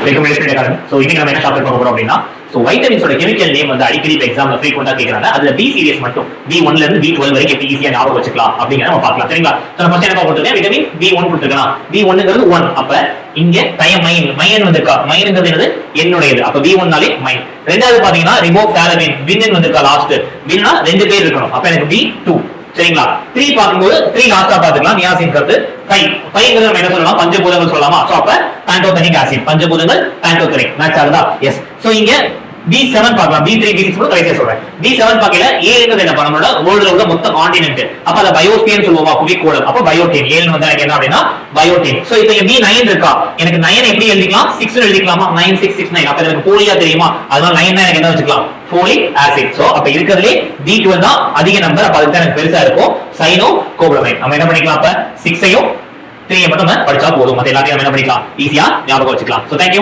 So இன்னைக்கு நம்ம என்ன டாபிக் பார்க்க போறோம் அப்படின்னா சோ வைட்டமின்ஸோட கெமிக்கல் நேம் வந்து அடிக்கடி எக்ஸாம்ல ஃப்ரீக்வெண்டா கேக்குறாங்க. அதுல பி சீரிஸ் மட்டும் B1 ல இருந்து B12 வரைக்கும் எப்படி ஈஸியா ஞாபகம் வச்சுக்கலாம் அப்படிங்கறத நம்ம பார்க்கலாம். சரிங்களா? சோ நம்ம ஃபர்ஸ்ட் என்ன பார்த்துட்டோம், விட்டமின் B1 கொடுத்திருக்கனா B1ங்கிறது 1. அப்ப இங்க தயமைன் மைன் வந்திருக்கா, மைன்ங்கிறது என்னது என்னுடையது. அப்ப B1 நாலே மைன். ரெண்டாவது பாத்தீங்கன்னா ரிபோஃப்ளாவின் வின் வந்திருக்கா லாஸ்ட். வின்னா ரெண்டு பேர் இருக்கணும். அப்ப எனக்கு B2. சரிங்களா? 3 பாக்கும்போது 3 லாஸ்டா பாத்துக்கலாம். நியாசின் கருத்து 5ங்கிறது நம்ம என்ன சொல்லலாம், பஞ்சபூதங்கள் சொல்லலாமா? சோ அப்ப பான்டோதெனிக் ஆசிட், பஞ்சபூதங்கள் பான்டோதெனிக் மேட்ச் ஆகுதா? எஸ். சோ இங்க B7 பார்க்கலாம். B3 B6 கூட கரெக்ட்டா சொல்றேன். B7 பார்க்கல ஏங்கிறது என்ன நம்மளோட வேர்ல்ட்ல உள்ள மொத்த கான்டினென்ட். அப்ப அத பயோஸ்பியர் சொல்லுவோமா, புவிக்கோளம். அப்ப பயோடேன் 7 வந்து எனக்கு என்ன அப்படினா பயோடேன். சோ இப்போ இங்க B9 இருக்கா, எனக்கு 9 எப்படி எழுதிக்கலாம், 6 னு எழுதிக்கலாமா? 9 6 6 9. அப்ப எனக்கு போலியா தெரியுமா? அதனால 9 னா எனக்கு என்ன வச்சுக்கலாம், ஃபோலிக் ஆசிட். சோ அப்ப இருக்குறதுல B12 தான் அதிக நம்பர். அப்ப அதுக்கு எனக்கு பெருசா இருக்கும் சைனோ கோபலமைன். நம்ம என்ன பண்ணிக்கலாம், அப்ப 6 ஐயும் 3 ஐயும் மட்டும் படிச்சா போதும். மத்த எல்லாத்தையும் நம்ம என்ன பண்ணிக்கலாம், ஈஸியா ஞாபகம் வச்சுக்கலாம். So thank you.